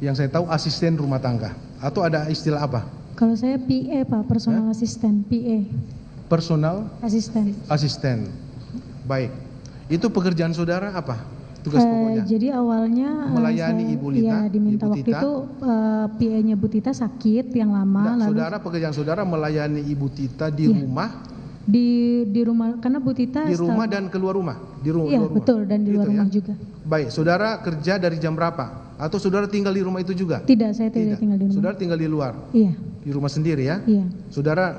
Yang saya tahu asisten rumah tangga. Atau ada istilah apa? Kalau saya PA Pak, personal assistant, PA. Personal Asisten. Baik. Itu pekerjaan saudara apa? Tugas pokoknya? Jadi awalnya melayani Ibu Lita. Iya, diminta Ibu waktu Tita. itu PA-nya Bu Tita sakit yang lama. Enggak, lalu pekerjaan saudara melayani Ibu Tita di Iya. rumah. di rumah, karena Bu Tita Di rumah dan keluar rumah. Iya, luar rumah. betul, dan di luar Gitu rumah ya? juga. Baik, saudara kerja dari jam berapa? Atau saudara tinggal di rumah itu juga? Tidak, saya tidak tinggal di rumah. Saudara tinggal di luar, Iya, di rumah sendiri ya? iya. Saudara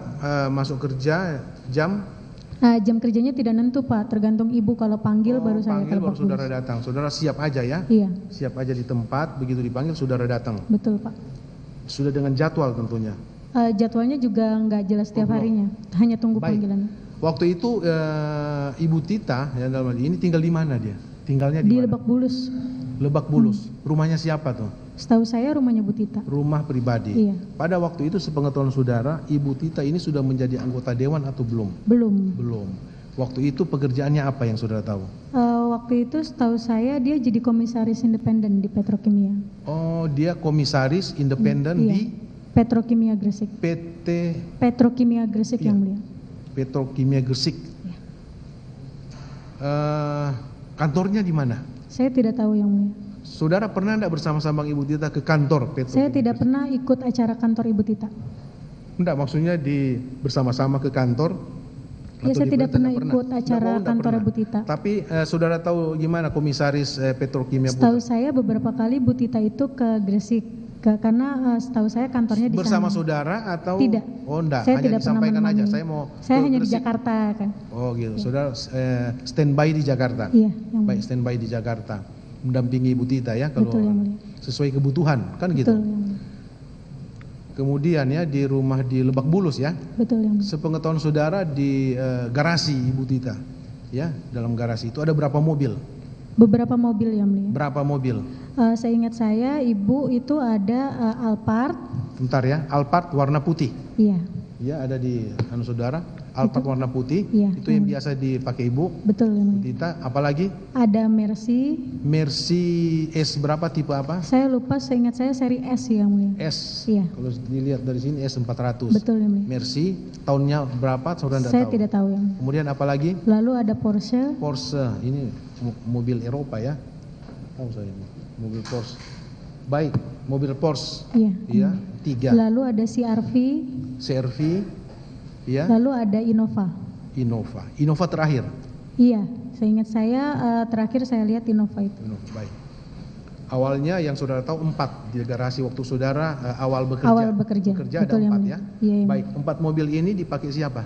masuk kerja jam? Jam kerjanya tidak nentu Pak, tergantung Ibu kalau panggil baru saya panggil baru telepon. saudara datang. Saudara siap aja ya? Iya, Siap aja di tempat, begitu dipanggil saudara datang. betul Pak. Sudah dengan jadwal tentunya. Jadwalnya juga nggak jelas setiap belum. harinya, hanya tunggu Baik. panggilan. Waktu itu Ibu Tita yang dalam hal ini tinggal di mana dia? Tinggalnya di Di mana? Lebak Bulus. Lebak Bulus. Rumahnya siapa tuh? Setahu saya rumahnya Bu Tita. Rumah pribadi. Iya. Pada waktu itu sepengetahuan saudara, Ibu Tita ini sudah menjadi anggota dewan atau belum? Belum. Belum. Waktu itu pekerjaannya apa yang saudara tahu? Waktu itu setahu saya dia jadi komisaris independen di Petrokimia. Oh, dia komisaris independen Iya. di Petrokimia Gresik. PT Petrokimia Gresik Iya. yang mulia. Petrokimia Gresik. Iya. Kantornya di mana? Saya tidak tahu yang mulia. Saudara pernah tidak bersama-sama Ibu Tita ke kantor Petrokimia? Saya tidak pernah ikut acara kantor Ibu Tita. Enggak, maksudnya bersama-sama ke kantor? Ya, Atau saya tidak pernah Enggak, ikut acara enggak kantor pernah. Ibu Tita. Tapi saudara tahu gimana komisaris Petrokimia Setahu Putra? saya beberapa kali Bu Tita itu ke Gresik, karena setahu saya kantornya di Bersama sana. saudara atau? Tidak. Oh enggak, Saya hanya tidak pernah disampaikan aja. menemani. Saya ke hanya di Gresik. Jakarta kan. Oh gitu, saudara standby di Jakarta. Iya, yang Baik, mulia. standby di Jakarta, mendampingi Ibu Tita ya kalau Betul, yang mulia. sesuai kebutuhan kan gitu. Betul, yang mulia. Kemudian ya di rumah di Lebak Bulus ya. Betul, yang mulia. Sepengetahuan saudara di garasi Ibu Tita, ya dalam garasi itu ada berapa mobil? Beberapa mobil yang mulia. Berapa mobil? Seingat saya Ibu itu ada Alphard. Bentar ya, Alphard warna putih. Iya, Ya ada di saudara, Alphard warna putih. Iya, Itu yang biasa dipakai Ibu betul yang mulia. Tita. Apalagi Ada Mercy. Mercy S berapa, tipe apa? Saya lupa, seingat saya seri S yang mulia. S. Iya. Kalau dilihat dari sini S400. Betul yang mulia. Mercy tahunnya berapa? Saudara Saya tahu. tidak tahu yang mulia. Kemudian apalagi? Lalu ada Porsche. Porsche, ini mobil Eropa ya. Tahu saya ini, mobil Porsche. Baik, mobil Porsche. Iya. Iya, 3. Lalu ada CR-V. CR-V. Ya, Lalu ada Innova. Innova. Innova terakhir. Iya, seingat saya terakhir saya lihat Innova itu. Innova, baik. Awalnya yang saudara tahu 4 di garasi waktu saudara awal bekerja. Awal bekerja. Bekerja Betul, ada yang 4 mulia. ya. Iya, yang Baik, 4 mobil ini dipakai siapa?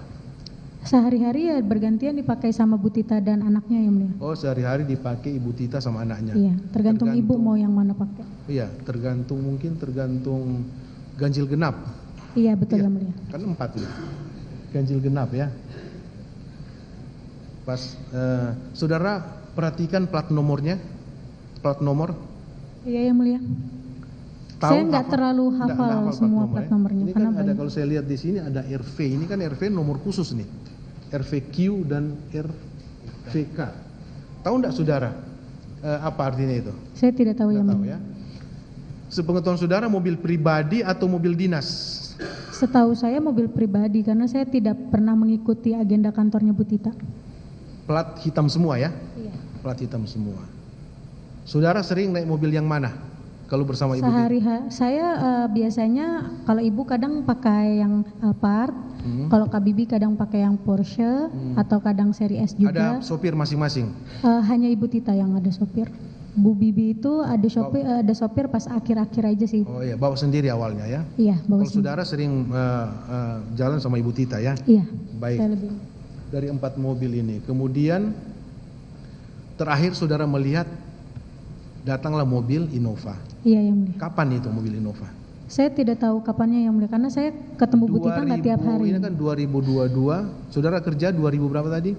Sehari-hari ya bergantian dipakai sama Bu Tita dan anaknya yang mulia. Oh, sehari-hari dipakai Ibu Tita sama anaknya. Iya, tergantung Ibu mau yang mana pakai. Iya, tergantung ganjil genap. Iya, betul Iya, yang mulia. kan 4 ya. Ganjil genap ya. Pas saudara perhatikan plat nomornya. Plat nomor. Iya yang mulia. Tahu Saya nggak apa? terlalu Nggak hafal hafal semua nomor, plat ya. nomornya Ini karena kan ada, banyak. kalau saya lihat di sini ada RV. Ini kan RV nomor khusus nih. RVQ dan RVK. Tahu enggak saudara apa artinya itu? Saya tidak tahu Nggak yang tahu mulia. ya. Sepengetahuan saudara mobil pribadi atau mobil dinas? Setahu saya mobil pribadi karena saya tidak pernah mengikuti agenda kantornya Bu Tita. Plat hitam semua ya? Iya. Plat hitam semua. Saudara sering naik mobil yang mana kalau bersama Ibu Tita? Saya biasanya kalau Ibu kadang pakai yang Alphard, kalau Kak Bibi kadang pakai yang Porsche atau kadang seri S juga. Ada sopir masing-masing? Hanya Ibu Tita yang ada sopir. Bu Bibi itu ada sopir pas akhir-akhir aja sih. Oh iya, bawa sendiri awalnya ya? Iya, bawa Kalau sendiri. saudara sering jalan sama Ibu Tita ya? Iya. Baik. Saya lebih. Dari 4 mobil ini. Kemudian terakhir saudara melihat datanglah mobil Innova. Iya yang mulia. Kapan itu mobil Innova? Saya tidak tahu kapannya yang mulia karena saya ketemu Bu Tita nggak tiap hari. Ini kan 2022. Saudara kerja 2000 berapa tadi?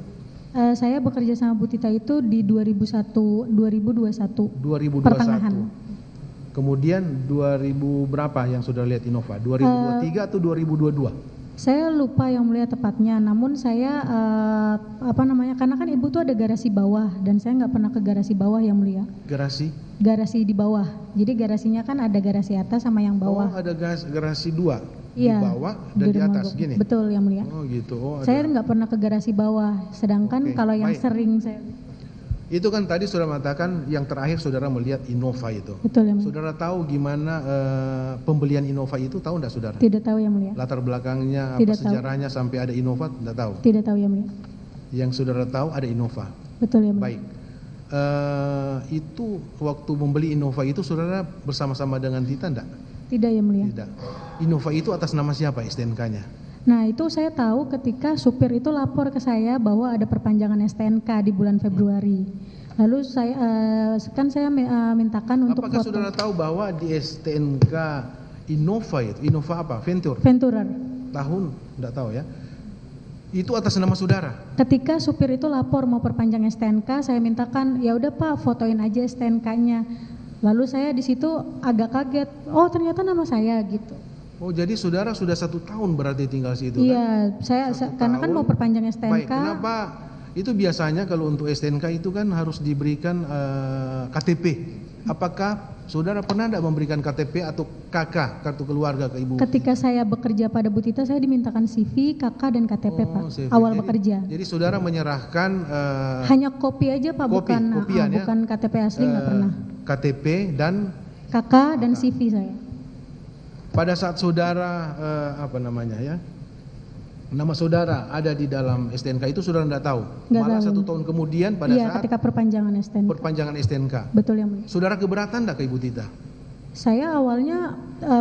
Saya bekerja sama Bu Tita itu di 2021. 2021. Pertengahan. Kemudian 2000 berapa yang saudara lihat Innova? 2023 atau 2022? Saya lupa yang mulia tepatnya, namun saya karena kan ibu tuh ada garasi bawah dan saya nggak pernah ke garasi bawah yang mulia. Garasi di bawah. Jadi garasinya kan ada garasi atas sama yang bawah. Oh, ada garasi dua. Iya, di bawah dan di atas gini. Betul yang mulia. Oh gitu. Oh, saya nggak pernah ke garasi bawah. Sedangkan kalau yang sering saya itu kan tadi sudah mengatakan yang terakhir saudara melihat Innova itu. Betul yang mulia. Saudara tahu gimana pembelian Innova itu, tahu enggak saudara? Tidak tahu yang mulia. Latar belakangnya, Tidak sejarahnya sampai ada Innova, tidak tahu? Tidak tahu yang mulia. Yang saudara tahu ada Innova. Betul yang mulia. Baik. Itu waktu membeli Innova itu saudara bersama-sama dengan Tita enggak? Tidak yang mulia. Tidak. Innova itu atas nama siapa STNK-nya? Nah itu saya tahu ketika supir itu lapor ke saya bahwa ada perpanjangan STNK di bulan Februari. Lalu saya mintakan untuk apakah foto. Saudara tahu bahwa di STNK Innova itu, Innova apa? Venturer. Tahun, enggak tahu ya. Itu atas nama saudara. Ketika supir itu lapor mau perpanjang STNK, saya mintakan, ya udah Pak, fotoin aja STNK-nya. Lalu saya di situ agak kaget, oh ternyata nama saya gitu. Oh jadi saudara sudah 1 tahun berarti tinggal situ? Iya, kan? saya karena kan mau perpanjang STNK. Baik, kenapa? Itu biasanya kalau untuk STNK itu kan harus diberikan KTP. Apakah saudara pernah tidak memberikan KTP atau KK, kartu keluarga ke ibu? Ketika saya bekerja pada Bu Tita, saya dimintakan CV, KK dan KTP Pak. CV. Awal bekerja. Jadi saudara menyerahkan hanya kopi aja Pak, bukan KTP asli nggak pernah. KTP dan KK dan CV saya. Pada saat saudara nama saudara ada di dalam STNK itu saudara tidak tahu. Malah tahu. 1 tahun kemudian pada saat ketika perpanjangan STNK. Betul yang mulia. Saudara keberatan tidak ke Ibu Tita? Saya awalnya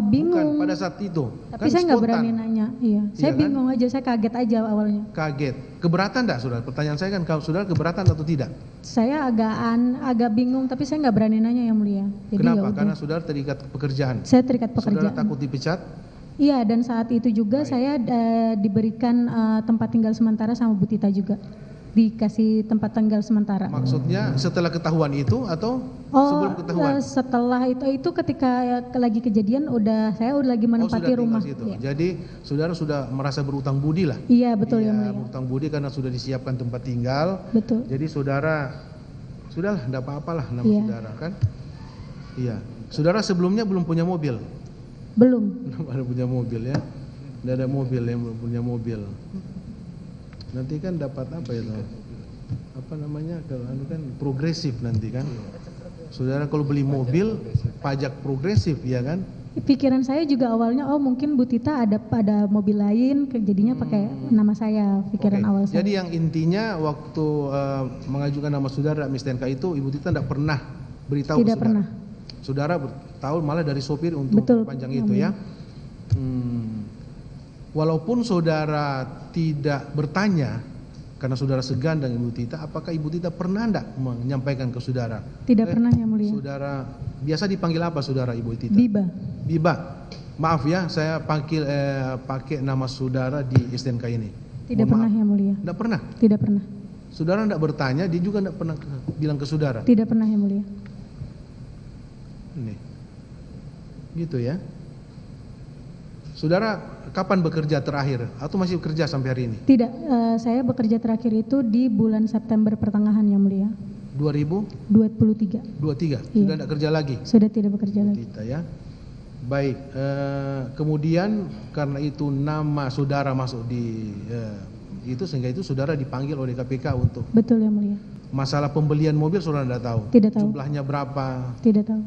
bingung. Bukan pada saat itu. Tapi kan saya nggak berani nanya. Iya. Saya bingung aja, saya kaget aja awalnya. Kaget. Keberatan tidak saudara? Pertanyaan saya kan, kalau saudara keberatan atau tidak? Saya agak bingung, tapi saya nggak berani nanya yang mulia. Jadi kenapa? Karena saudara terikat pekerjaan. Saya terikat pekerjaan. Saudara takut dipecat? Iya, dan saat itu juga saya diberikan tempat tinggal sementara sama Bu Tita juga. Dikasih tempat tinggal sementara. Maksudnya setelah ketahuan itu atau sebelum ketahuan? Setelah itu ketika lagi kejadian saya udah lagi menempati rumah. Ya. Jadi saudara sudah merasa berutang budi lah. Iya betul ya. Berutang budi karena sudah disiapkan tempat tinggal. Betul. Jadi saudara sudahlah, tidak apa-apalah nama saudara kan. Iya. Saudara sebelumnya belum punya mobil? Belum. Belum ada punya mobil ya. Tidak ada mobil ya, belum punya mobil. Nanti kan dapat apa itu? Apa namanya? Kalau kan progresif nanti kan. Saudara kalau beli mobil pajak progresif ya kan? Pikiran saya juga awalnya mungkin Bu Tita ada pada mobil lain, jadinya pakai nama saya. Pikiran awal saya. Jadi yang intinya waktu mengajukan nama saudara STNK itu Ibu Tita tidak pernah beritahu tidak ke saudara? Pernah. Saudara tahu malah dari sopir untuk panjang itu ya. Walaupun saudara tidak bertanya karena saudara segan dengan Ibu Tita, apakah Ibu Tita pernah tidak menyampaikan ke saudara? Tidak pernah yang mulia. Saudara biasa dipanggil apa saudara Ibu Tita? Biba. Biba. Maaf ya, saya pakai nama saudara di STNK ini. Tidak pernah yang mulia. Tidak pernah? Tidak pernah. Saudara tidak bertanya, dia juga tidak pernah bilang ke saudara? Tidak pernah yang mulia. Ini. Gitu ya. Saudara kapan bekerja terakhir atau masih bekerja sampai hari ini? Tidak, saya bekerja terakhir itu di bulan September pertengahan yang mulia. 2023. 23. Iya. Sudah tidak kerja lagi? Sudah tidak bekerja lagi. Kita ya. Baik, kemudian karena itu nama saudara masuk di itu sehingga itu saudara dipanggil oleh KPK untuk. Betul yang mulia. Masalah pembelian mobil saudara tidak tahu? Tidak tahu. Jumlahnya berapa? Tidak tahu.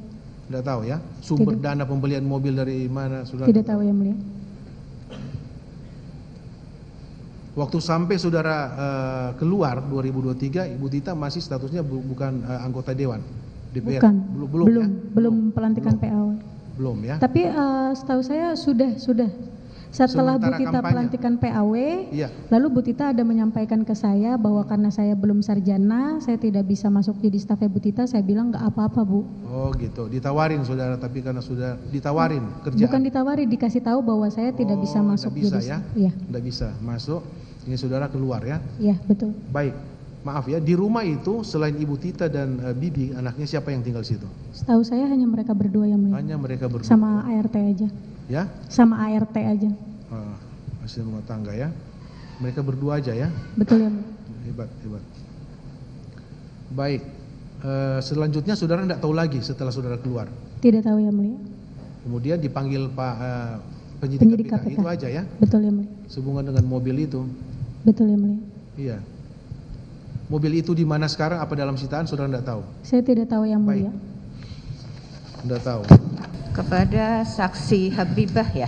Tidak tahu ya. Sumber dana pembelian mobil dari mana saudara? Tidak tahu yang mulia. Waktu sampai saudara keluar 2023, Ibu Tita masih statusnya bukan anggota dewan DPR. Bukan. Belum pelantikan PAW. Belum ya. Tapi setahu saya sudah. Setelah Sementara Bu Tita kampanye. pelantikan PAW, iya. Lalu Bu Tita ada menyampaikan ke saya bahwa karena saya belum sarjana, saya tidak bisa masuk jadi stafnya Bu Tita. Saya bilang nggak apa-apa Bu. Oh gitu, ditawarin saudara, tapi karena sudah ditawarin kerjaan. Bukan ditawarin, dikasih tahu bahwa saya tidak bisa masuk bisa jadi ya? Iya. Tidak bisa masuk. Ini saudara keluar ya? Iya betul. Baik, maaf ya, di rumah itu selain Ibu Tita dan Bibi, anaknya siapa yang tinggal situ? Setahu saya hanya mereka berdua yang mulia. Hanya mereka berdua. Sama ART aja. Ya? Sama ART aja. asisten rumah tangga ya. Mereka berdua aja ya. Betul ya mulia. Hebat. Baik. Selanjutnya saudara tidak tahu lagi setelah saudara keluar. Tidak tahu ya mulia. Kemudian dipanggil Pak penyidik KPK. Itu aja ya. Betul ya mulia. Sehubungan dengan mobil itu. Betul ya mulia. Iya. Mobil itu di mana sekarang? Apa dalam sitaan? Saudara tidak tahu? Saya tidak tahu yang mulia. Tidak tahu. Kepada saksi Habibah ya.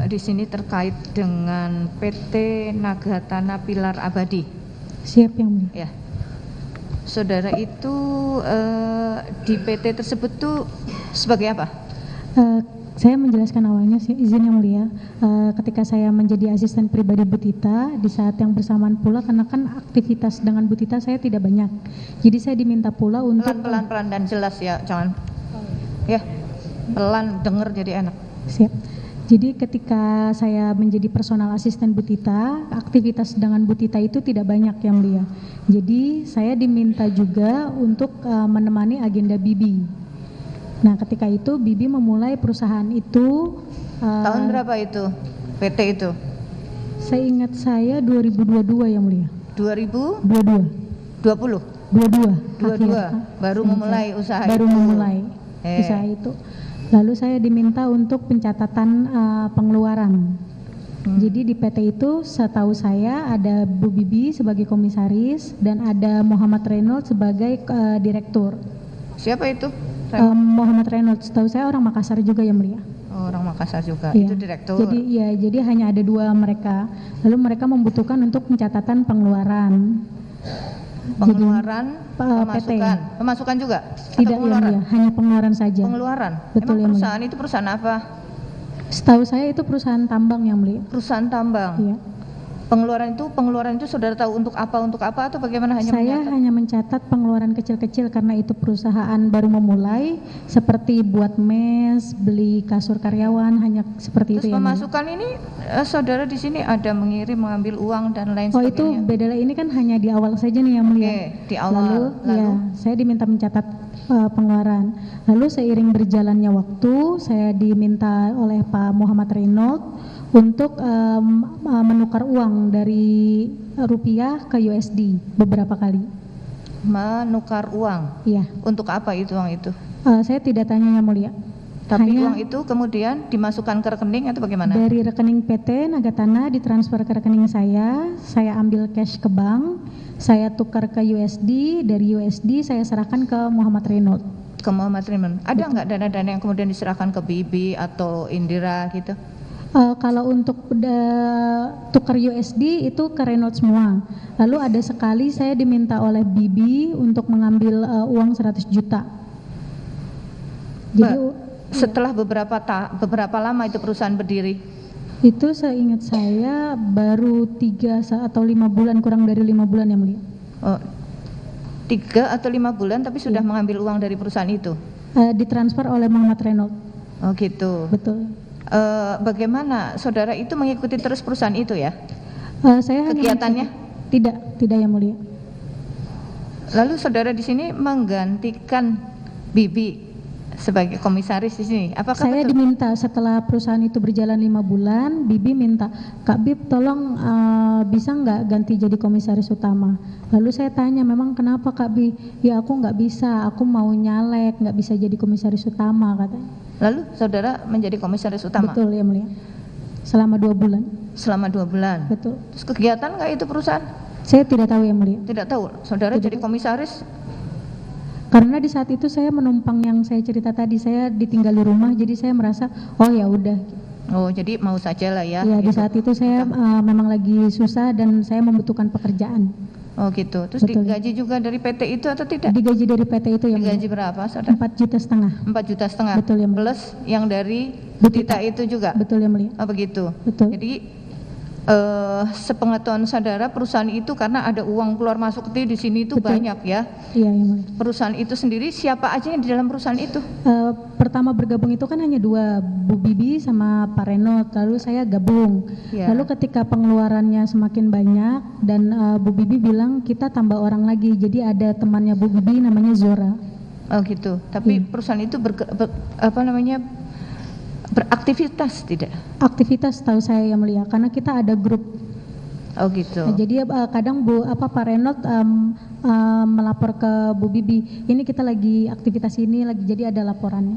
Di sini terkait dengan PT Nagatana Pilar Abadi. Siap yang mulia. Ya. Saudara itu di PT tersebut tuh sebagai apa? Saya menjelaskan awalnya, izin yang mulia, ketika saya menjadi asisten pribadi Bu Tita, di saat yang bersamaan pula, karena kan aktivitas dengan Bu Tita saya tidak banyak, jadi saya diminta pula untuk pelan dan jelas ya, jangan ya pelan, denger jadi enak. Siap. Jadi ketika saya menjadi personal asisten Bu Tita, aktivitas dengan Bu Tita itu tidak banyak yang mulia. Jadi saya diminta juga untuk menemani agenda Bibi. Nah ketika itu Bibi memulai perusahaan itu. Tahun berapa itu PT itu? Saya ingat saya 2022 yang mulia. 2022 baru memulai usaha baru itu. memulai usaha itu. Lalu saya diminta untuk pencatatan pengeluaran. Jadi di PT itu setahu saya ada Bu Bibi sebagai komisaris dan ada Muhammad Reynolds sebagai direktur. Siapa itu? Muhammad Reynolds, setahu saya orang Makassar juga ya mulia. Oh, orang Makassar juga. Ya. Itu direktur. Jadi hanya ada dua mereka. Lalu mereka membutuhkan untuk pencatatan pengeluaran. Pemasukan juga? Tidak ya mulia, hanya pengeluaran saja. Pengeluaran. Betul. Emang perusahaan itu perusahaan apa? Setahu saya itu perusahaan tambang yang mulia. Perusahaan tambang. Iya. Pengeluaran itu saudara tahu untuk apa atau bagaimana? Hanya mencatat pengeluaran kecil-kecil karena itu perusahaan baru memulai, seperti buat mes, beli kasur karyawan, hanya seperti itu ya. Terus pemasukan ini saudara di sini ada mengirim, mengambil uang dan lain sebagainya. Oh itu beda, ini kan hanya di awal saja nih yang mulia. Oke, di awal. Lalu ya, saya diminta mencatat pengeluaran. Lalu seiring berjalannya waktu, saya diminta oleh Pak Muhammad Reynolds untuk menukar uang dari rupiah ke USD beberapa kali. Menukar uang? Iya. Untuk apa itu uang itu? Saya tidak tanya yang mulia. Tapi uang itu kemudian dimasukkan ke rekening atau bagaimana? Dari rekening PT Nagatana ditransfer ke rekening saya ambil cash ke bank, saya tukar ke USD, dari USD saya serahkan ke Muhammad Reynolds. Ke Muhammad Reynolds. Ada nggak dana-dana yang kemudian diserahkan ke Bibi atau Indira gitu? Kalau untuk tukar USD itu ke Reynolds semua. Lalu ada sekali saya diminta oleh Bibi untuk mengambil uang 100 juta. Jadi setelah beberapa lama itu perusahaan berdiri? Itu seingat saya baru 3 atau 5 bulan, kurang dari 5 bulan yang mulia. Oh, 3 atau 5 bulan tapi sudah mengambil uang dari perusahaan itu? Ditransfer oleh Muhammad Reynolds. Oh gitu. Betul. Bagaimana saudara itu mengikuti terus perusahaan itu ya? Saya kegiatannya? Tidak yang mulia. Lalu saudara di sini menggantikan Bibi sebagai komisaris di sini. Apakah saya betul? Diminta setelah perusahaan itu berjalan 5 bulan, Bibi minta, Kak Bib tolong bisa nggak ganti jadi komisaris utama. Lalu saya tanya, memang kenapa Kak Bib? Ya aku nggak bisa, aku mau nyalek, nggak bisa jadi komisaris utama katanya. Lalu saudara menjadi komisaris utama? Betul ya mulia. Selama 2 bulan. Selama 2 bulan. Betul. Terus kegiatan nggak itu perusahaan? Saya tidak tahu ya mulia. Tidak tahu. Saudara jadi komisaris? Karena di saat itu saya menumpang yang saya cerita tadi, saya ditinggal di rumah, jadi saya merasa oh ya udah. Oh jadi mau saja lah ya. Iya gitu. Di saat itu saya memang lagi susah dan saya membutuhkan pekerjaan. Oh gitu. Terus betul. Digaji juga dari PT itu atau tidak? Digaji dari PT itu ya. Digaji berapa saudara? 4,5 juta. 4,5 juta. Betul ya mulia. Plus yang dari Bu Tita itu juga? Betul ya mulia. Oh begitu. Betul. Jadi sepengetahuan saudara perusahaan itu karena ada uang keluar masuk di sini itu betul. Banyak ya? Iya ya mulia. Perusahaan itu sendiri siapa aja yang di dalam perusahaan itu? Pertama bergabung itu kan hanya 2, Bu Bibi sama Pak Reynolds, lalu saya gabung. Ya. Lalu ketika pengeluarannya semakin banyak dan Bu Bibi bilang kita tambah orang lagi, jadi ada temannya Bu Bibi namanya Zora. Oh gitu. Tapi perusahaan itu beraktivitas tidak? Aktivitas tahu saya yang mulia, karena kita ada grup. Oh gitu. Nah, jadi kadang Pak Renold melapor ke Bu Bibi, ini kita lagi aktivitas ini lagi, jadi ada laporannya.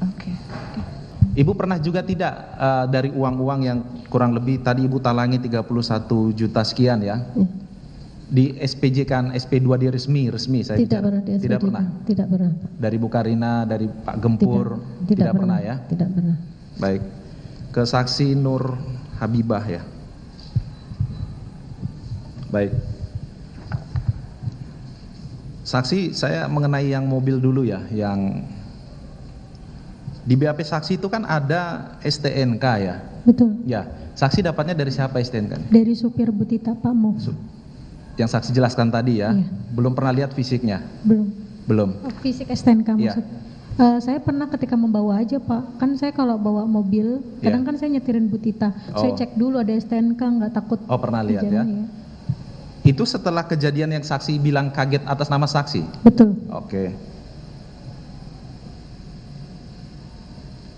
Oke. Ibu pernah juga tidak dari uang-uang yang kurang lebih tadi Ibu talangi 31 juta sekian ya? Di SPJ kan, SP2 di resmi saya tidak bicara. pernah di SPJ, tidak pernah. Tidak pernah. Dari Bu Karina, dari Pak Gempur, tidak pernah ya? Tidak pernah. Baik. Ke saksi Nur Habibah ya. Baik. Saksi, saya mengenai yang mobil dulu ya, yang di BAP saksi itu kan ada STNK ya? Betul. Ya, saksi dapatnya dari siapa STNK? Dari supir Bu Tita, Pak Mo. Yang saksi jelaskan tadi ya? Iya. Belum pernah lihat fisiknya? Belum. Oh, fisik STNK iya. maksud. Saya pernah ketika membawa aja Pak, kan saya kalau bawa mobil, kadang kan saya nyetirin Bu Tita, saya cek dulu ada STNK, nggak takut. Oh pernah lihat ya? Itu setelah kejadian yang saksi bilang kaget atas nama saksi? Betul. Oke.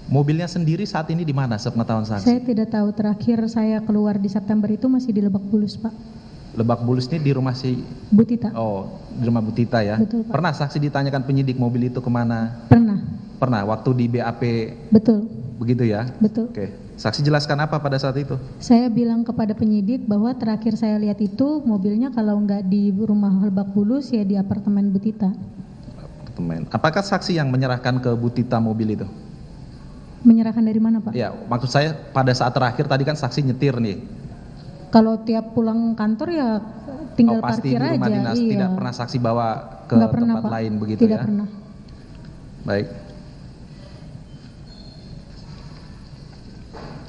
Mobilnya sendiri saat ini di mana sepengetahuan saksi? Saya tidak tahu, terakhir saya keluar di September itu masih di Lebak Bulus Pak. Lebak Bulus ini di rumah si Bu Tita. Oh, di rumah Bu Tita ya? Betul, Pak. Pernah saksi ditanyakan penyidik mobil itu kemana? Pernah. Pernah, waktu di BAP? Betul. Begitu ya? Betul. Oke. Saksi jelaskan apa pada saat itu? Saya bilang kepada penyidik bahwa terakhir saya lihat itu mobilnya kalau nggak di rumah Lebak Bulus ya di apartemen Bu Tita. Apartemen. Apakah saksi yang menyerahkan ke Bu Tita mobil itu? Menyerahkan dari mana Pak? Ya, maksud saya pada saat terakhir tadi kan saksi nyetir nih. Kalau tiap pulang kantor ya tinggal pasti parkir di rumah aja. dinas, Iya. tidak pernah saksi bawa ke Nggak pernah, tempat Pak. lain begitu tidak ya? Pernah. Baik.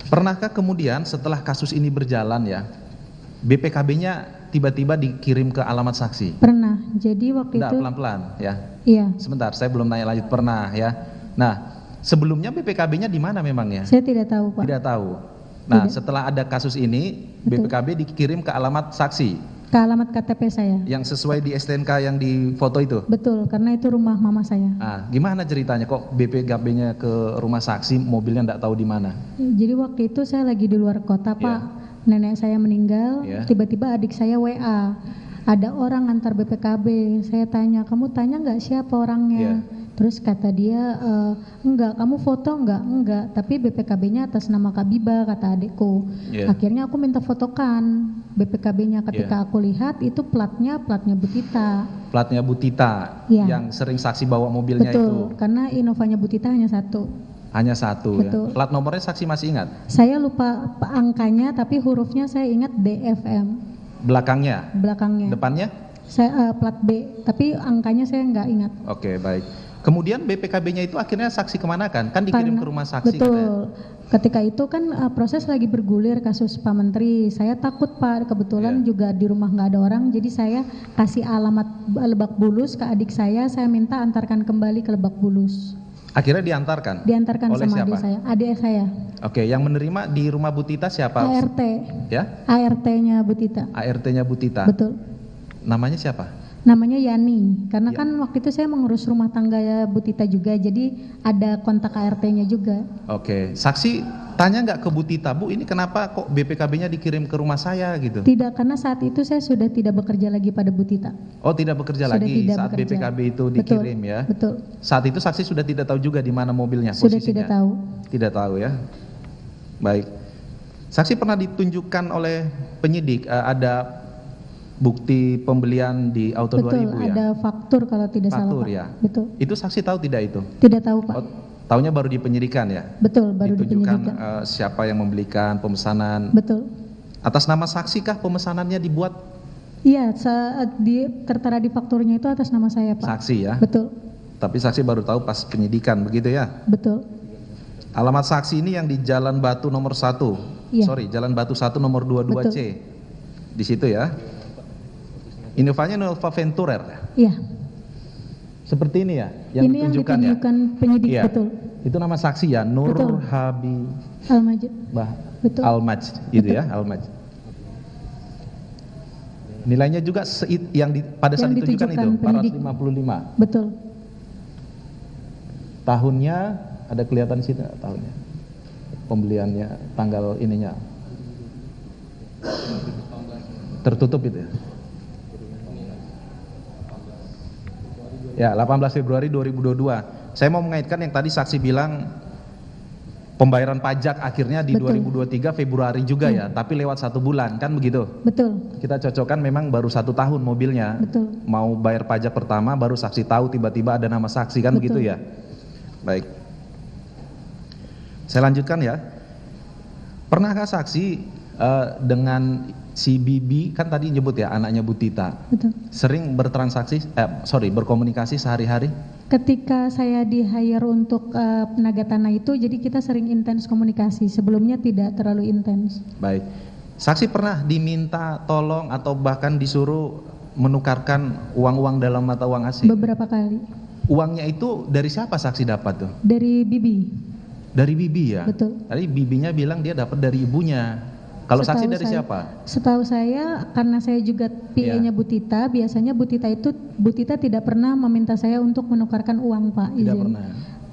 Pernahkah kemudian setelah kasus ini berjalan ya, BPKB-nya tiba-tiba dikirim ke alamat saksi? Pernah. Jadi waktu Nggak, itu. pelan-pelan ya. Iya. Sebentar, saya belum nanya lanjut. Pernah ya. Nah, sebelumnya BPKB-nya di mana memangnya? Saya tidak tahu Pak. Tidak tahu. Nah, Tidak. setelah ada kasus ini, Betul. BPKB dikirim ke alamat saksi Ke alamat KTP saya. yang sesuai di STNK yang di foto itu. Betul, karena itu rumah mama saya. Nah, gimana ceritanya kok BPKB-nya ke rumah saksi, mobilnya enggak tahu di mana? Jadi waktu itu saya lagi di luar kota Pak. Nenek saya meninggal, tiba-tiba adik saya WA. Ada orang antar BPKB. Saya tanya, kamu tanya nggak siapa orangnya? Terus kata dia, enggak, kamu foto enggak, tapi BPKB-nya atas nama Kak Biba, kata adikku. Akhirnya aku minta fotokan BPKB-nya, ketika aku lihat itu platnya Bu Tita. Platnya Bu Tita, yang sering saksi bawa mobilnya. Betul, itu. karena Innovanya Bu Tita hanya satu. Hanya satu. Betul. Ya. Plat nomornya saksi masih ingat? Saya lupa angkanya, tapi hurufnya saya ingat DFM. Belakangnya? Depannya? Saya plat B, tapi angkanya saya nggak ingat. Oke, baik. Kemudian BPKB-nya itu akhirnya saksi kemana kan? Kan dikirim ke rumah saksi. Betul. Ketika itu kan proses lagi bergulir kasus Pak Menteri. Saya takut Pak, kebetulan juga di rumah nggak ada orang, jadi saya kasih alamat Lebak Bulus ke adik saya minta antarkan kembali ke Lebak Bulus. Akhirnya diantarkan? Diantarkan oleh sama siapa? adik saya. Oke, yang menerima di rumah Bu Tita siapa? ART. Ya? ART-nya Bu Tita. ART-nya Bu Tita. Betul. Namanya siapa? Namanya Yani, karena kan waktu itu saya mengurus rumah tangga Bu Tita juga, jadi ada kontak ART-nya juga. Oke, saksi tanya nggak ke Bu Tita, Bu ini kenapa kok BPKB-nya dikirim ke rumah saya gitu? Tidak, karena saat itu saya sudah tidak bekerja lagi pada Bu Tita. Oh tidak bekerja sudah lagi tidak saat bekerja. BPKB itu dikirim ya? Betul. Saat itu saksi sudah tidak tahu juga di mana mobilnya, sudah posisinya? Tidak tahu. Tidak tahu ya? Baik. Saksi pernah ditunjukkan oleh penyidik ada bukti pembelian di Auto 2000 ya? Betul, ada faktur kalau tidak salah Pak. Ya? Betul. Itu saksi tahu tidak itu? Tidak tahu Pak. Oh, tahunya baru di penyidikan ya? Betul, baru di penyidikan. Siapa yang membelikan, pemesanan? Betul. Atas nama saksi kah pemesanannya dibuat? Iya, tertera di fakturnya itu atas nama saya Pak. Saksi ya? Betul. Tapi saksi baru tahu pas penyidikan, begitu ya? Betul. Alamat saksi ini yang di Jalan Batu nomor 1. Sorry, Jalan Batu 1 nomor 22C. Di situ ya? Innovanya Nova Venturer. Iya. Seperti ini ya, yang ini ditunjukkan yang ditunjukkan penyidik, iya. Betul. Itu nama saksi ya, Nur Habi Almajid. Betul. Almaj, itu ya, Almaj. Nilainya juga yang pada saat ditunjukkan itu 455. Betul. Tahunnya ada kelihatan di sini tahunnya. Pembeliannya, tanggal ininya. Tertutup itu ya. Ya, 18 Februari 2022. Saya mau mengaitkan yang tadi saksi bilang pembayaran pajak akhirnya di Betul. 2023 Februari juga ya, tapi lewat 1 bulan kan begitu? Betul. Kita cocokkan memang baru 1 tahun mobilnya. Betul. Mau bayar pajak pertama baru saksi tahu tiba-tiba ada nama saksi kan Betul. begitu ya? Baik. Saya lanjutkan ya. Pernahkah saksi dengan si Bibi, kan tadi nyebut ya anaknya Bu Tita, Betul. sering berkomunikasi sehari-hari? Ketika saya di hire untuk penaga tanah itu, jadi kita sering intens komunikasi. Sebelumnya tidak terlalu intens. Baik. Saksi pernah diminta tolong atau bahkan disuruh menukarkan uang-uang dalam mata uang asing? Beberapa kali. Uangnya itu dari siapa saksi dapat tuh? Dari Bibi. Dari Bibi ya? Betul. Tadi Bibinya bilang dia dapat dari ibunya. Kalau saksi Setahu dari saya- siapa? Setahu saya, karena saya juga PA-nya Bu Tita, biasanya Bu Tita tidak pernah meminta saya untuk menukarkan uang, Pak. Tidak Izin. pernah.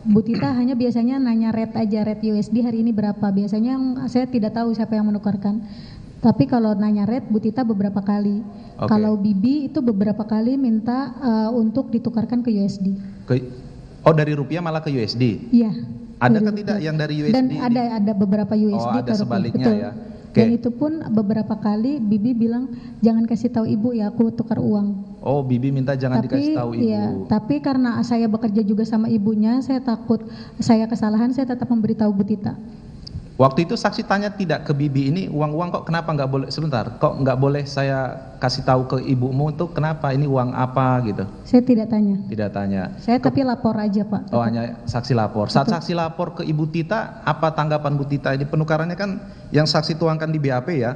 Bu Tita hanya biasanya nanya rate aja, rate USD hari ini berapa. Biasanya saya tidak tahu siapa yang menukarkan. Tapi kalau nanya rate, Bu Tita beberapa kali. Oke. Kalau Bibi itu beberapa kali minta untuk ditukarkan ke USD. Oh, dari rupiah malah ke USD? Iya. Adakah dari tidak rupiah. yang dari USD? Dan ada beberapa USD Oh, ada ke rupiah. sebaliknya Betul. ya. Dan Oke. itu pun beberapa kali Bibi bilang jangan kasih tahu ibu ya, aku tukar uang. Oh, Bibi minta jangan dikasih tahu ibu. Iya, tapi karena saya bekerja juga sama ibunya, saya takut saya kesalahan, saya tetap memberitahu Bu Tita. Waktu itu saksi tanya tidak ke Bibi, ini uang-uang kok kenapa nggak boleh, sebentar, kok nggak boleh saya kasih tahu ke ibumu itu kenapa, ini uang apa gitu? Saya tidak tanya. Tidak tanya. Saya tapi lapor aja, Pak. Oh, hanya saksi lapor. Saat saksi lapor ke Ibu Tita, apa tanggapan Bu Tita? Ini penukarannya kan yang saksi tuangkan di BAP ya,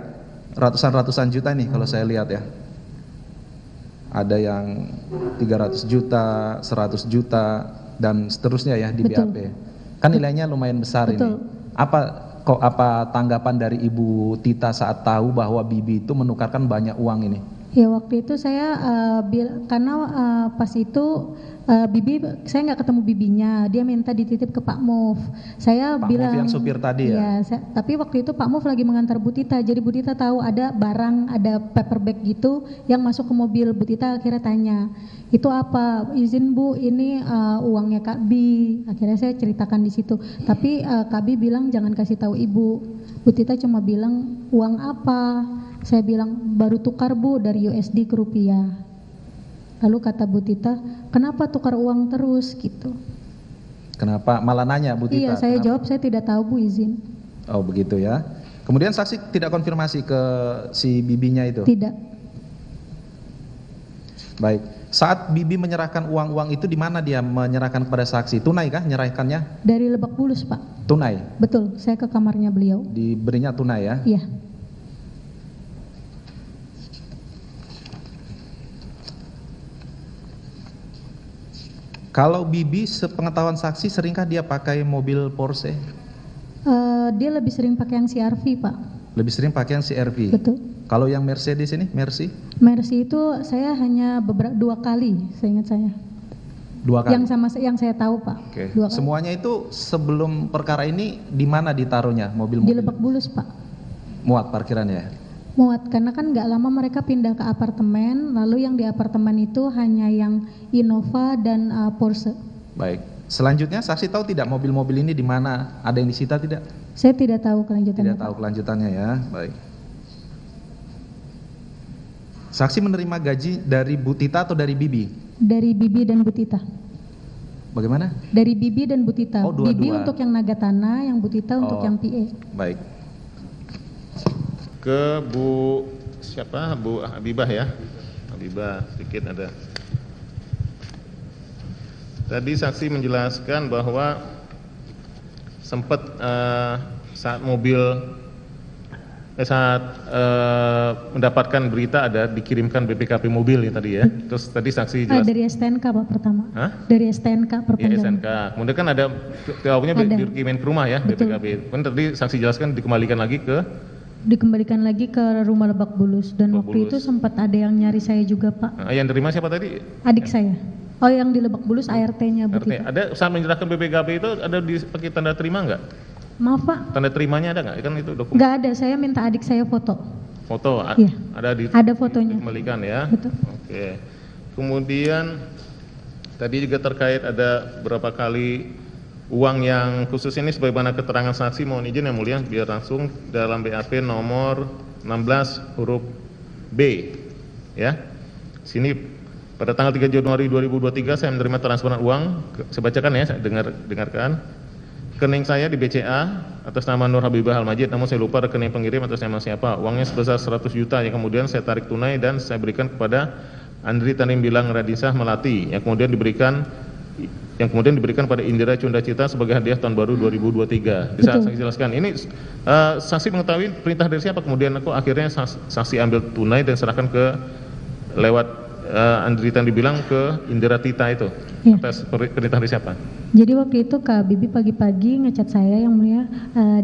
ratusan juta nih kalau saya lihat ya. Ada yang 300 juta, 100 juta, dan seterusnya ya di Betul. BAP. Kan nilainya lumayan besar Betul. ini. Apa tanggapan dari Ibu Tita saat tahu bahwa Bibi itu menukarkan banyak uang ini? Ya waktu itu saya karena pas itu Bibi, saya nggak ketemu Bibinya, dia minta dititip ke Pak Muf. Saya Pak bilang. Muf yang supir tadi ya? Iya, tapi waktu itu Pak Muf lagi mengantar Bu Tita, jadi Bu Tita tahu ada barang, ada paper bag gitu yang masuk ke mobil. Bu Tita akhirnya tanya, itu apa? Izin Bu, ini uangnya Kak Bi. Akhirnya saya ceritakan di situ. Tapi Kak Bi bilang jangan kasih tahu Ibu. Bu Tita cuma bilang uang apa? Saya bilang baru tukar Bu dari USD ke rupiah. Lalu kata Bu Tita, kenapa tukar uang terus gitu? Kenapa? Malah nanya Bu Tita. Iya, saya kenapa? jawab saya tidak tahu Bu, izin. Oh begitu ya. Kemudian saksi tidak konfirmasi ke si Bibinya itu? Tidak. Baik. Saat Bibi menyerahkan uang-uang itu di mana dia menyerahkan kepada saksi? Tunai kah menyerahkannya? Dari Lebak Bulus, Pak. Tunai. Betul, saya ke kamarnya beliau. Diberinya tunai ya? Iya. Kalau Bibi sepengetahuan saksi seringkah dia pakai mobil Porsche? Dia lebih sering pakai yang CR-V, Pak. Lebih sering pakai yang CR-V. Betul. Kalau yang Mercedes ini, Mercy? Mercy itu saya hanya 2 kali, seingat saya. 2 kali? Yang saya tahu, Pak. Oke. 2 kali. Semuanya itu sebelum perkara ini di mana ditaruhnya Di mobil-mobil? Lebak Bulus, Pak. Muat parkirannya? Muat, karena kan nggak lama mereka pindah ke apartemen, lalu yang di apartemen itu hanya yang Innova dan Porsche. Baik. Selanjutnya saksi tahu tidak mobil-mobil ini di mana? Ada yang disita tidak? Saya tidak tahu kelanjutannya. Tidak tahu kelanjutannya ya. Baik. Saksi menerima gaji dari Bu Tita atau dari Bibi? Dari Bibi dan Bu Tita. Bagaimana? Dari Bibi dan Bu Tita. Oh, dua-dua. Bibi untuk yang naga tanah, yang Bu Tita untuk Oh. yang PA. Baik. Ke Bu siapa? Bu Habibah ya. Habibah sedikit ada. Tadi saksi menjelaskan bahwa sempat saat mendapatkan berita ada dikirimkan BPKB mobil ya tadi ya. Terus tadi saksi jelas. Dari STNK, Pak, pertama. Hah? Dari STNK Ya perpanjangan. SNK. Kemudian kan ada tahunya Ada. dikirim ke rumah ya Betul. BPKB. Kan tadi saksi jelaskan dikembalikan lagi ke Dikembalikan lagi ke rumah Lebak Bulus dan Lebak waktu itu Bulus. sempat ada yang nyari saya juga, Pak. yang terima siapa tadi? Adik saya. Oh, yang di Lebak Bulus ART-nya Bu RT. Tita. Ada saat menyerahkan BPKB itu ada pakai tanda terima nggak? Maaf Pak, Tanda terimanya ada nggak? Kan itu dokumen. nggak ada. Saya minta adik saya foto. Foto Iya. ada fotonya. dikembalikan ya. Betul. Oke. Kemudian tadi juga terkait ada berapa kali uang yang khusus ini sebagaimana keterangan saksi, mohon izin yang mulia biar langsung dalam BAP nomor 16 huruf B ya. Sini pada tanggal 3 Januari 2023 saya menerima transferan uang, saya bacakan ya, saya dengarkan. Rekening saya di BCA atas nama Nur Habibah Al-Majid, namun saya lupa rekening pengirim atas nama siapa. Uangnya sebesar 100 juta yang kemudian saya tarik tunai dan saya berikan kepada Andri Tanim Bilang Radisah Melati yang kemudian diberikan pada Indira Cunda Cita sebagai hadiah tahun baru 2023. Bisa saya jelaskan? Ini saksi mengetahui perintah dari siapa, kemudian aku akhirnya saksi ambil tunai dan serahkan ke lewat Andri Tanim Bilang ke Indira Tita itu. Iya. Atas perintah dari siapa? Jadi waktu itu Kak Bibi pagi-pagi ngechat saya yang mulia,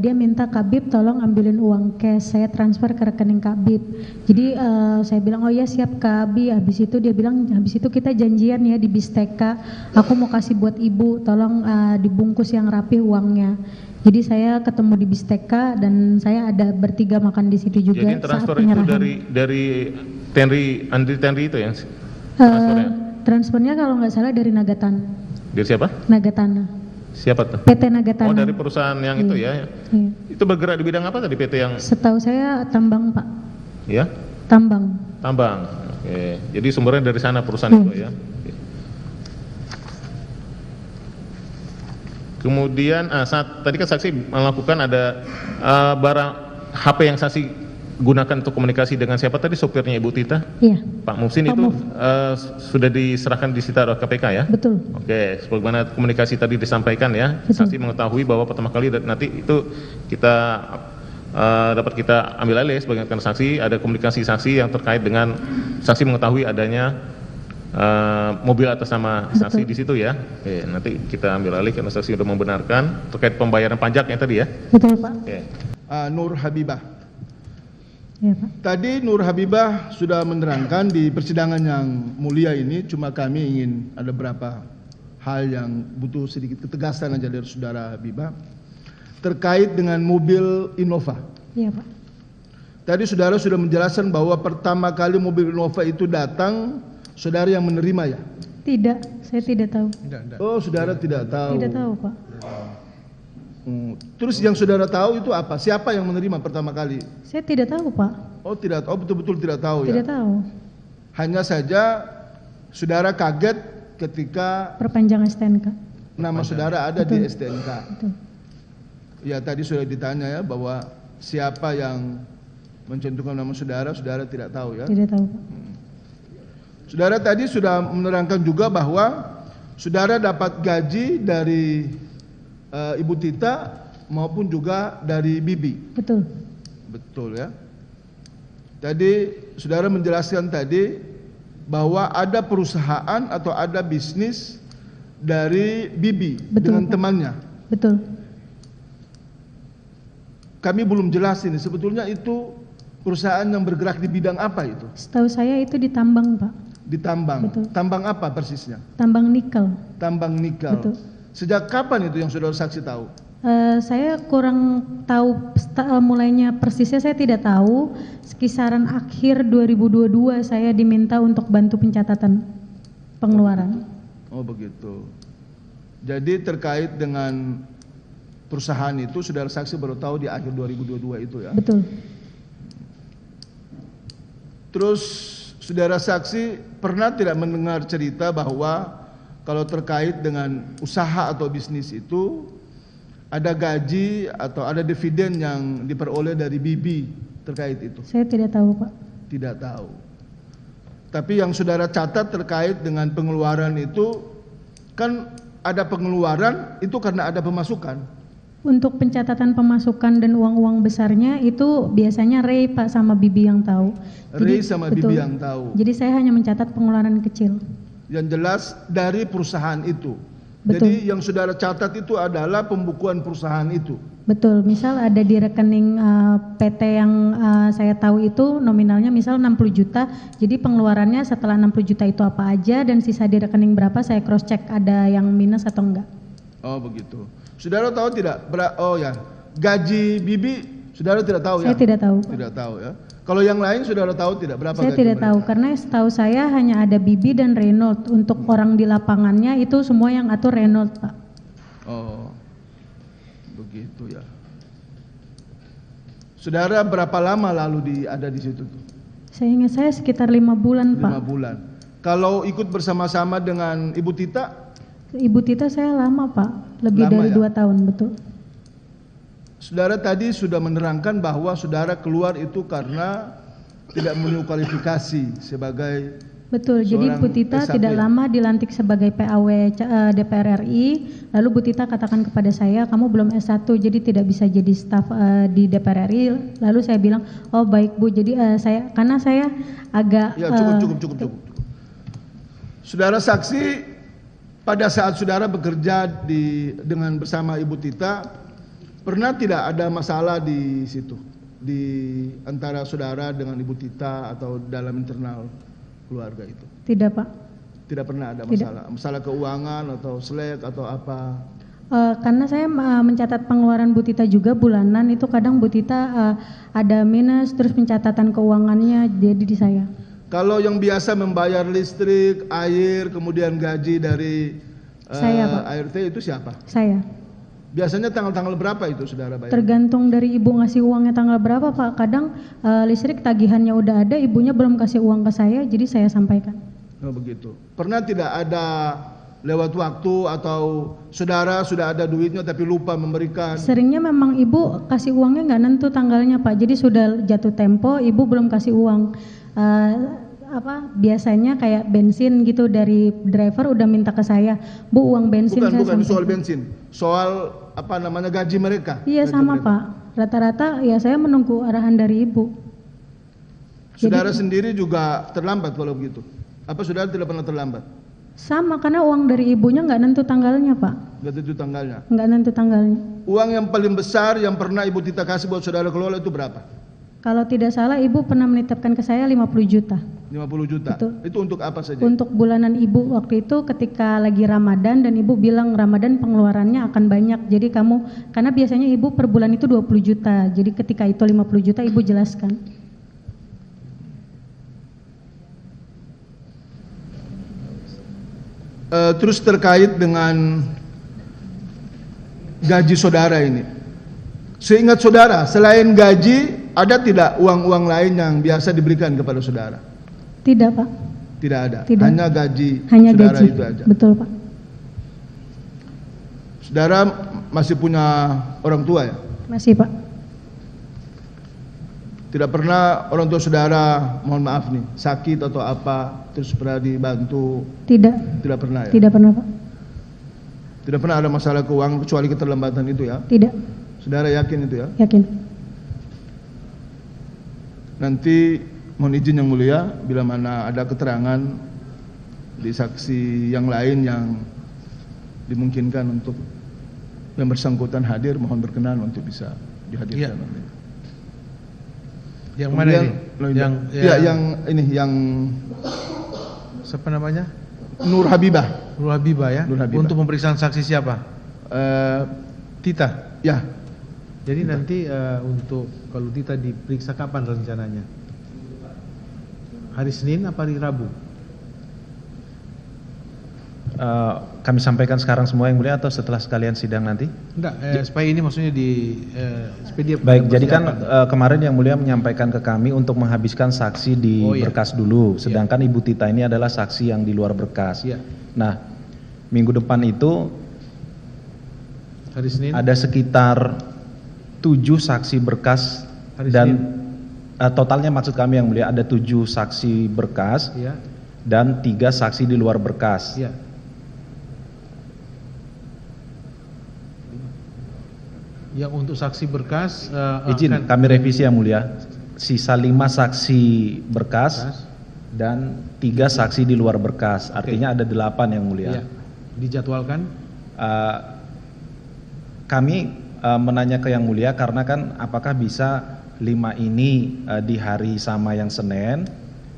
dia minta Kak Bib tolong ambilin uang cash, saya transfer ke rekening Kak Bib. Jadi saya bilang oh ya siap Kak Bib. Habis itu dia bilang habis itu kita janjian ya di Bisteka, aku mau kasih buat ibu, tolong dibungkus yang rapi uangnya. Jadi saya ketemu di Bisteka dan saya ada bertiga makan di situ juga. Jadi transfer saat itu penyerahan. dari Andri Tenri itu ya? Transfernya? Transfernya kalau nggak salah dari Nagatana. Dari siapa? Nagatana. Siapa tuh? PT Nagatana. Oh, dari perusahaan yang itu ya. Iya. Itu bergerak di bidang apa tadi PT yang? Setahu saya tambang Pak. Ya, Tambang. tambang. Oke. Jadi sumbernya dari sana perusahaan itu ya. Oke. Kemudian saat tadi kan saksi melakukan ada barang HP yang saksi gunakan untuk komunikasi dengan siapa tadi, sopirnya Ibu Tita? Iya. Pak Muhsin Pak itu sudah diserahkan disita oleh KPK ya? Betul. Oke, sebagaimana komunikasi tadi disampaikan ya, Betul. saksi mengetahui bahwa pertama kali nanti itu kita dapat kita ambil alih sebagai saksi, ada komunikasi saksi yang terkait dengan saksi mengetahui adanya mobil atas nama saksi di situ ya. Oke, nanti kita ambil alih karena saksi sudah membenarkan terkait pembayaran pajak yang tadi ya. Betul Pak. Oke. Nur Habibah. Iya Pak. Tadi Nur Habibah sudah menerangkan di persidangan yang mulia ini, cuma kami ingin ada beberapa hal yang butuh sedikit ketegasan aja dari saudara Habibah terkait dengan mobil Innova. Iya Pak. Tadi saudara sudah menjelaskan bahwa pertama kali mobil Innova itu datang, saudara yang menerima ya? Tidak, saya tidak tahu. Oh, saudara tidak tahu. Tidak tahu Pak. Terus yang saudara tahu itu apa? Siapa yang menerima pertama kali? Saya tidak tahu Pak. Oh, tidak tahu, betul-betul tidak tahu Tidak ya? tahu. Hanya saja saudara kaget ketika Perpanjangan STNK. nama saudara ada di Betul. STNK. Betul. Ya, tadi sudah ditanya ya bahwa siapa yang mencantumkan nama saudara, saudara tidak tahu ya. Tidak tahu Pak. Saudara tadi sudah menerangkan juga bahwa saudara dapat gaji dari Ibu Tita maupun juga dari Bibi. Betul. Betul ya. Tadi saudara menjelaskan tadi bahwa ada perusahaan atau ada bisnis dari Bibi Betul, dengan Pak. temannya. Betul. Kami belum jelas ini sebetulnya itu perusahaan yang bergerak di bidang apa itu? Setahu saya itu di tambang Pak. Di tambang. Betul. Tambang apa persisnya? Tambang nikel. Tambang nikel. Betul. Sejak kapan itu yang saudara saksi tahu? Saya kurang tahu mulainya persisnya, saya tidak tahu. Kisaran akhir 2022 saya diminta untuk bantu pencatatan pengeluaran. Oh begitu. Jadi terkait dengan perusahaan itu saudara saksi baru tahu di akhir 2022 itu ya? Betul. Terus saudara saksi pernah tidak mendengar cerita bahwa kalau terkait dengan usaha atau bisnis itu ada gaji atau ada dividen yang diperoleh dari Bibi terkait itu? Saya tidak tahu Pak. Tidak tahu. Tapi yang saudara catat terkait dengan pengeluaran itu, kan ada pengeluaran itu karena ada pemasukan. Untuk pencatatan pemasukan dan uang-uang besarnya itu biasanya Ray Pak sama Bibi yang tahu. Ray sama betul. Bibi yang tahu. Jadi saya hanya mencatat pengeluaran kecil. Yang jelas dari perusahaan itu Betul. Jadi yang saudara catat itu adalah pembukuan perusahaan itu. Betul, misal ada di rekening PT yang saya tahu itu nominalnya misal 60 juta, jadi pengeluarannya setelah 60 juta itu apa aja dan sisa di rekening berapa saya cross check ada yang minus atau enggak. Oh begitu. Saudara tahu tidak? Gaji Bibi saudara tidak tahu ya? Saya tidak tahu. Tidak tahu ya. Kalau yang lain saudara tahu tidak berapa Saya gaji tidak mereka? tahu karena setahu saya hanya ada Bibi dan Reynolds. Untuk orang di lapangannya itu semua yang atur Reynolds, Pak. Oh, begitu ya. Saudara berapa lama lalu ada di situ tuh? Saya ingat saya sekitar 5 bulan, 5 Pak. bulan. Kalau ikut bersama-sama dengan Ibu Tita? Ibu Tita saya lama, Pak. Lebih Lama dari ya? 2 tahun, betul. Saudara tadi sudah menerangkan bahwa saudara keluar itu karena tidak memenuhi kualifikasi sebagai Betul, jadi seorang Bu Tita SAP. tidak lama dilantik sebagai PAW DPR RI, lalu Bu Tita katakan kepada saya, kamu belum S1 jadi tidak bisa jadi staf di DPR RI. Lalu saya bilang, oh baik Bu, jadi karena saya agak... Ya cukup. Saudara saksi pada saat saudara bekerja dengan bersama Ibu Tita, pernah tidak ada masalah di situ, di antara saudara dengan Ibu Tita atau dalam internal keluarga itu? Tidak, Pak. Tidak pernah ada Tidak. masalah, masalah keuangan atau selek atau apa? Karena saya mencatat pengeluaran Bu Tita juga bulanan, itu kadang Bu Tita ada minus, terus pencatatan keuangannya jadi di saya. Kalau yang biasa membayar listrik, air, kemudian gaji dari Saya, Pak. ART itu siapa? Saya. Biasanya tanggal-tanggal berapa itu saudara bayar? Tergantung dari ibu ngasih uangnya tanggal berapa, Pak. Kadang listrik tagihannya udah ada, ibunya belum kasih uang ke saya, jadi saya sampaikan. Oh begitu. Pernah tidak ada lewat waktu atau saudara sudah ada duitnya tapi lupa memberikan? Seringnya memang ibu kasih uangnya nggak nentu tanggalnya, Pak. Jadi sudah jatuh tempo, ibu belum kasih uang. Biasanya kayak bensin gitu dari driver udah minta ke saya, Bu uang bensin. Bukan soal bensin, soal gaji mereka. Iya gaji sama mereka. Pak. Rata-rata ya saya menunggu arahan dari ibu. Saudara sendiri juga terlambat kalau begitu? Apa saudara tidak pernah terlambat? Sama karena uang dari ibunya nggak nentu tanggalnya, Pak. Nggak tentu tanggalnya. Nggak nentu tanggalnya. Uang yang paling besar yang pernah Ibu Tita kasih buat saudara kelola itu berapa? Kalau tidak salah ibu pernah menitipkan ke saya 50 juta. 50 juta. Betul. Itu untuk apa saja? Untuk bulanan ibu waktu itu ketika lagi Ramadan dan ibu bilang Ramadan pengeluarannya akan banyak. Jadi karena biasanya ibu per bulan itu 20 juta. Jadi ketika itu 50 juta ibu jelaskan. Terus terkait dengan gaji saudara ini. Seingat saudara, selain gaji ada tidak uang-uang lain yang biasa diberikan kepada saudara? Tidak, Pak. Tidak ada. Tidak. Hanya gaji Hanya saudara gaji. itu aja. Betul, Pak. Saudara masih punya orang tua ya? Masih, Pak. Tidak pernah orang tua saudara, mohon maaf nih, sakit atau apa, terus pernah dibantu? Tidak. Tidak pernah ya? Tidak pernah, Pak. Tidak pernah ada masalah keuangan kecuali keterlambatan itu ya? Tidak. Saudara yakin itu ya? Yakin. Nanti mohon izin yang mulia, bila mana ada keterangan di saksi yang lain yang dimungkinkan untuk yang bersangkutan hadir, mohon berkenan untuk bisa dihadirkan. Iya. Yang mana ini? Yang siapa namanya? Nur Habibah. Nur Habibah ya. Nur Habibah. Untuk pemeriksaan saksi siapa? Tita. Ya, Jadi nanti untuk kalau Tita diperiksa kapan rencananya? Hari Senin apa hari Rabu? Kami sampaikan sekarang semua yang mulia atau setelah sekalian sidang nanti? Enggak, supaya ini maksudnya supaya dia Baik, jadi kan kemarin yang mulia menyampaikan ke kami untuk menghabiskan saksi di Oh, iya. berkas dulu, sedangkan Ibu Tita ini adalah saksi yang di luar berkas. Iya. Nah, minggu depan itu hari Senin. ada sekitar 7 saksi berkas Hari dan Senin. totalnya maksud kami yang mulia ada 7 saksi berkas Iya. dan 3 saksi di luar berkas. Iya. Yang untuk saksi berkas Izin kami revisi yang mulia. Sisa 5 saksi berkas dan 3 saksi di luar berkas. Artinya ada 8 yang mulia. Iya. Dijadwalkan Kami menanya ke Yang Mulia karena kan apakah bisa 5 ini di hari sama yang Senin?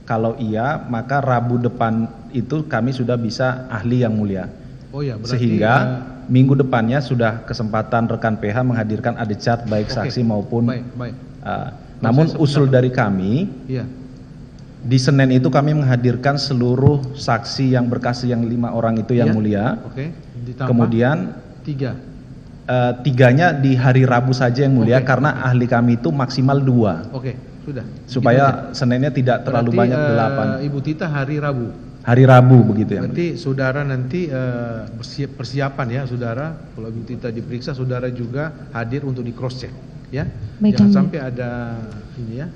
Kalau iya, maka Rabu depan itu kami sudah bisa ahli Yang Mulia. Oh ya, berarti Sehingga minggu depannya sudah kesempatan rekan PH menghadirkan adecat baik saksi maupun baik. namun usul dari kami Iya. di Senin itu kami menghadirkan seluruh saksi yang berkas yang 5 orang itu Yang Iya. Mulia. Oke. Ditambah Kemudian 3. 3-nya di hari Rabu saja Yang Mulia Oke. karena ahli kami itu maksimal 2 Oke, sudah. supaya Seninnya tidak terlalu banyak 8. Ibu Tita hari Rabu. Hari Rabu begitu ya. Berarti saudara nanti persiapan ya saudara, kalau Ibu Tita diperiksa saudara juga hadir untuk di cross check ya. Baik, Jangan Yang sampai ada ini ya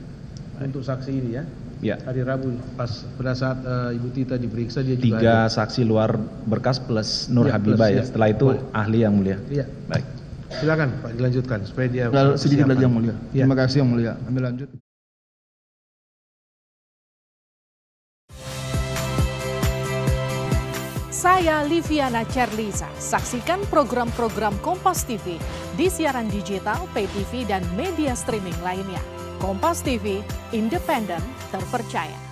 untuk saksi ini ya. Ya. Hari Rabu pada saat Ibu Tita diperiksa dia juga 3 saksi luar berkas plus Nur Ya, Habibah plus, ya. ya. Setelah itu Boleh. ahli Yang Mulia. Iya. Baik. Silakan Pak dilanjutkan supaya dia Sedikit lagi Yang Mulia. Ya. Terima kasih Yang Mulia. Kami lanjut. Saya Liviana Cerlisa. Saksikan program-program Kompas TV di siaran digital, pay TV, dan media streaming lainnya. Kompas TV, independen, terpercaya.